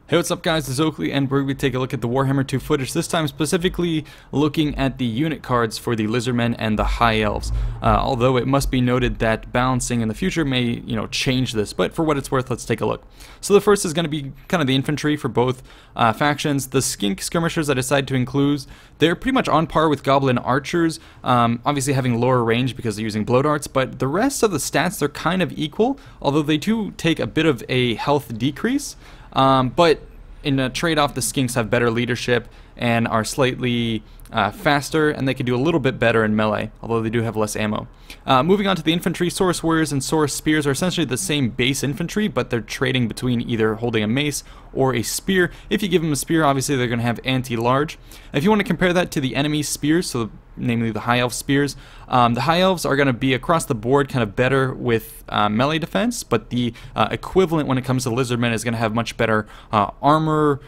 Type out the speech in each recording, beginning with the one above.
Hey, what's up guys, it's Oakley, and we're going to take a look at the Warhammer 2 footage, this time specifically looking at the unit cards for the Lizardmen and the High Elves. Although it must be noted that balancing in the future may, change this, but for what it's worth, let's take a look. So the first is going to be kind of the infantry for both factions. The skink skirmishers I decided to include, they're pretty much on par with goblin archers, obviously having lower range because they're using blow darts, but the rest of the stats, they're kind of equal, although they do take a bit of a health decrease. But in a trade-off, the skinks have better leadership and are slightly faster, and they can do a little bit better in melee, although they do have less ammo. Moving on to the infantry, Source Warriors and Source Spears are essentially the same base infantry, but they're trading between either holding a mace or a spear. If you give them a spear, obviously they're going to have anti-large. If you want to compare that to the enemy spears, so namely the High Elf spears, the High Elves are going to be across the board kind of better with melee defense, but the equivalent when it comes to Lizardmen is going to have much better armor,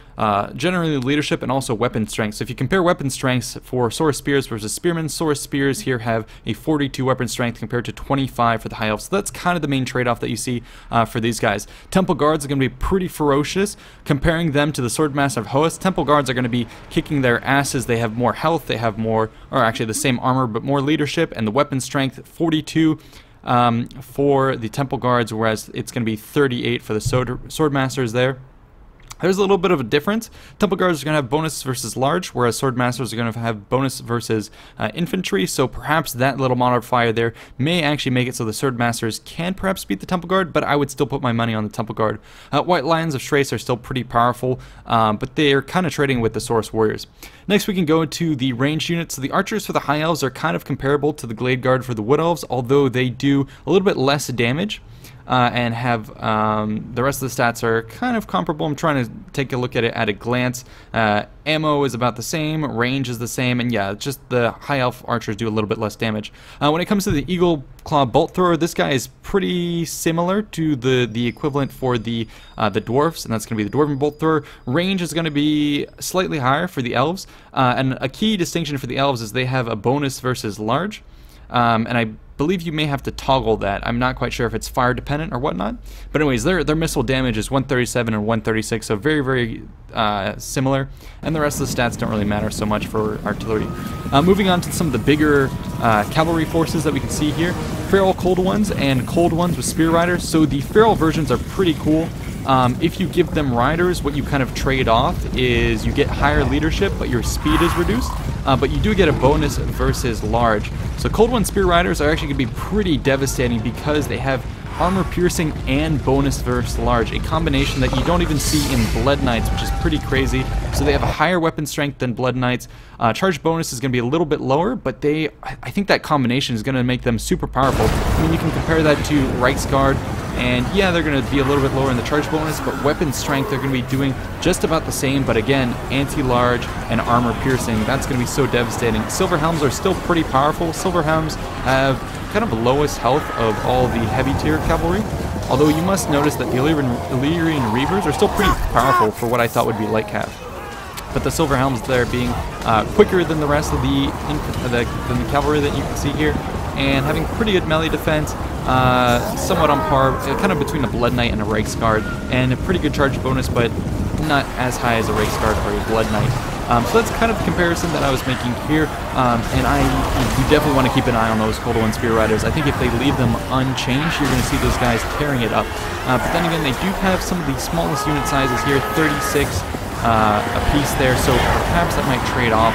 generally leadership, and also weapon strength. So if you compare weapon strengths for Source Spears versus Spearmen, Source Spears here have a 42 weapon strength compared to 25 for the High Elves. So that's kind of the main trade-off that you see for these guys. Temple Guards are going to be pretty ferocious. Comparing them to the Swordmaster of Host, Temple Guards are going to be kicking their asses. They have more health, they have more, or actually the same armor, but more leadership, and the weapon strength 42 for the Temple Guards, whereas it's going to be 38 for the Swordmasters there. There's a little bit of a difference. Temple Guards are going to have bonus versus large, whereas Swordmasters are going to have bonus versus infantry, so perhaps that little modifier there may actually make it so the Swordmasters can perhaps beat the Temple Guard, but I would still put my money on the Temple Guard. White Lions of Strace are still pretty powerful, but they're kind of trading with the Source Warriors. Next we can go to the ranged units. So the Archers for the High Elves are kind of comparable to the Glade Guard for the Wood Elves, although they do a little bit less damage. And have the rest of the stats are kind of comparable. I'm trying to take a look at it at a glance. Ammo is about the same, range is the same, and yeah, just the High Elf archers do a little bit less damage. When it comes to the Eagle Claw Bolt Thrower, this guy is pretty similar to the equivalent for the dwarves, and that's going to be the Dwarven Bolt Thrower. Range is going to be slightly higher for the elves, and a key distinction for the elves is they have a bonus versus large, and I believe you may have to toggle that. I'm not quite sure if it's fire dependent or whatnot, but anyways, their missile damage is 137 and 136, so very similar, and the rest of the stats don't really matter so much for artillery. Moving on to some of the bigger cavalry forces that we can see here, feral cold ones and cold ones with spear riders. So the feral versions are pretty cool. If you give them riders, what you kind of trade off is you get higher leadership, but your speed is reduced. But you do get a bonus versus large. So Cold One Spear Riders are actually going to be pretty devastating because they have armor piercing and bonus versus large, a combination that you don't even see in Blood Knights, which is pretty crazy. So they have a higher weapon strength than Blood Knights. Charge bonus is going to be a little bit lower, but I think that combination is going to make them super powerful. I mean, you can compare that to Reichsguard, and yeah, they're going to be a little bit lower in the charge bonus, but weapon strength they're going to be doing just about the same, but again, anti-large and armor piercing, that's going to be so devastating. Silver Helms are still pretty powerful. Silver Helms have kind of the lowest health of all the heavy tier cavalry, although you must notice that the Illyrian Reavers are still pretty powerful for what I thought would be light cap. But the Silver Helms there being quicker than the rest of the cavalry that you can see here, and having pretty good melee defense, somewhat on par, kind of between a Blood Knight and a Reichsguard, and a pretty good charge bonus, but not as high as a Reichsguard or a Blood Knight. So that's kind of the comparison that I was making here, and you definitely want to keep an eye on those Cold One Spear Riders. I think if they leave them unchanged, you're going to see those guys tearing it up. But then again, they do have some of the smallest unit sizes here, 36 a piece there, so perhaps that might trade off.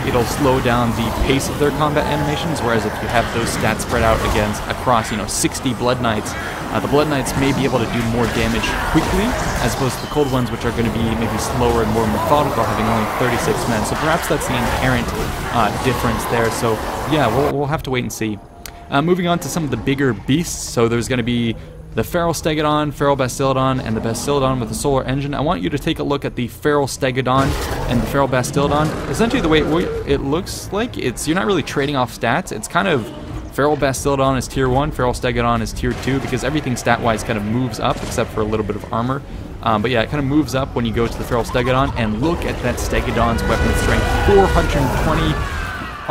It'll slow down the pace of their combat animations, whereas if you have those stats spread out across 60 Blood Knights, the Blood Knights may be able to do more damage quickly, as opposed to the Cold Ones, which are going to be maybe slower and more methodical, having only 36 men. So perhaps that's the inherent difference there. So yeah, we'll have to wait and see. Moving on to some of the bigger beasts, so there's going to be the Feral Stegodon, Feral Bastiladon, and the Bastiladon with the solar engine. I want you to take a look at the Feral Stegodon and the Feral Bastiladon. Essentially the way it looks like, you're not really trading off stats. It's kind of Feral Bastiladon is tier 1, Feral Stegodon is tier 2, because everything stat-wise kind of moves up except for a little bit of armor. But yeah, it kind of moves up when you go to the Feral Stegodon, and look at that Stegodon's weapon strength, 420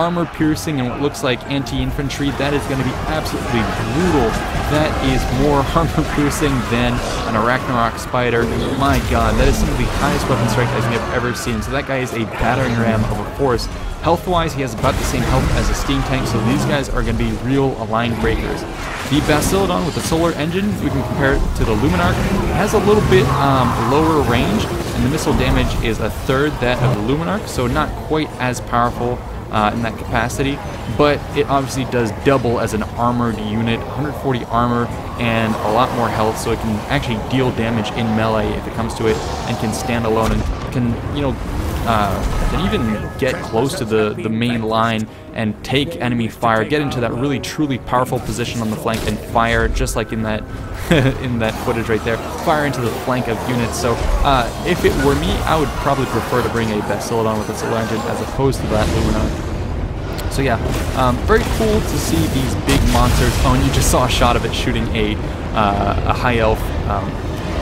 armor piercing and what looks like anti-infantry, that is going to be absolutely brutal. That is more armor piercing than an Arachnarok spider. My god, that is some of the highest weapon strength I think I've ever seen. So that guy is a battering ram of a force. Health-wise, he has about the same health as a steam tank, so these guys are going to be real aligned breakers. The Bastiladon with the solar engine, we can compare it to the Luminarch. It has a little bit lower range, and the missile damage is a third that of the Luminarch, so not quite as powerful in that capacity, but it obviously does double as an armored unit, 140 armor and a lot more health, so it can actually deal damage in melee if it comes to it, and can stand alone and can, you know, can even get close to the main line and take enemy fire, get into that really truly powerful position on the flank and fire, just like in that in that footage right there, fire into the flank of units. So if it were me, I would probably prefer to bring a Bastiladon with a solar engine as opposed to that Luminarch. So yeah, very cool to see these big monsters. Oh, and you just saw a shot of it shooting a high elf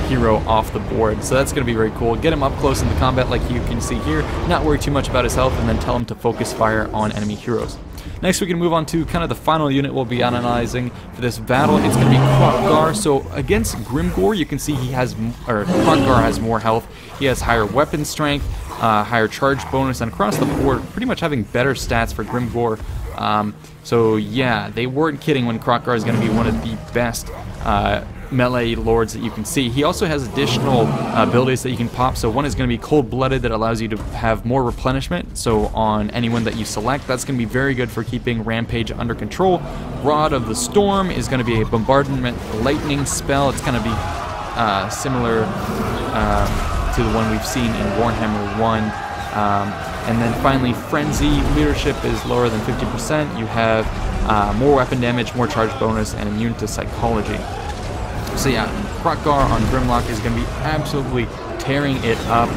hero off the board, so that's going to be very cool. Get him up close in the combat like you can see here, not worry too much about his health, and then tell him to focus fire on enemy heroes. Next we can move on to kind of the final unit we'll be analyzing for this battle. It's going to be Croc Guard. So against Gore, you can see he has, or Croc Guard has more health, he has higher weapon strength, higher charge bonus, and across the board pretty much having better stats for Gore. So yeah, they weren't kidding when Croc Guard is going to be one of the best melee lords that you can see. He also has additional abilities that you can pop. So one is going to be Cold-Blooded, that allows you to have more replenishment. So on anyone that you select, that's going to be very good for keeping Rampage under control. Rod of the Storm is going to be a Bombardment Lightning spell. It's going to be similar to the one we've seen in Warhammer 1. And then finally, Frenzy Leadership is lower than 50%. You have more weapon damage, more charge bonus, and immune to psychology. So yeah, Croc Guard on Grimlock is going to be absolutely tearing it up,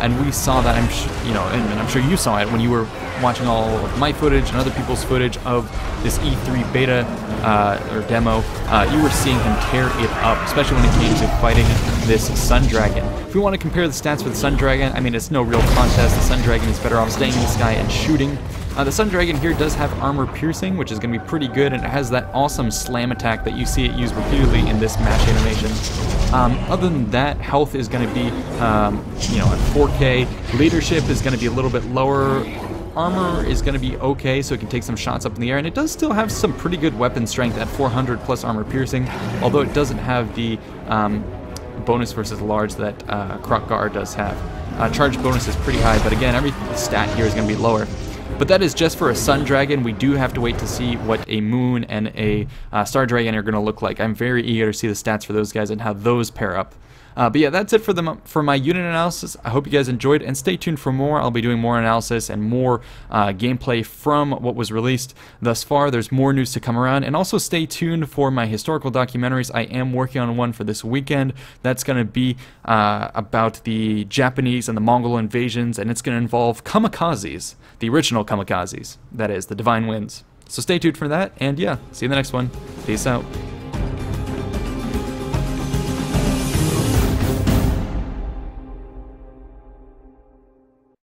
and we saw that, and I'm sure you saw it when you were watching all of my footage and other people's footage of this E3 beta or demo. You were seeing him tear it up, especially when it came to fighting this Sun Dragon. If we want to compare the stats for the Sun Dragon, I mean, it's no real contest. The Sun Dragon is better off staying in the sky and shooting. The Sun Dragon here does have armor piercing, which is going to be pretty good, and it has that awesome slam attack that you see it used repeatedly in this match animation. Other than that, health is going to be, at 4K. Leadership is going to be a little bit lower. Armor is going to be okay, so it can take some shots up in the air, and it does still have some pretty good weapon strength at 400 plus armor piercing, although it doesn't have the bonus versus large that Croc Guard does have. Charge bonus is pretty high, but again, every stat here is going to be lower. But that is just for a Sun Dragon. We do have to wait to see what a Moon and a Star Dragon are going to look like. I'm very eager to see the stats for those guys and how those pair up. But yeah, that's it for my unit analysis. I hope you guys enjoyed, and stay tuned for more. I'll be doing more analysis and more gameplay from what was released thus far. There's more news to come around, and also stay tuned for my historical documentaries. I am working on one for this weekend. That's going to be about the Japanese and the Mongol invasions, and it's going to involve kamikazes, the original kamikazes, that is, the Divine Winds. So stay tuned for that, and yeah, see you in the next one. Peace out.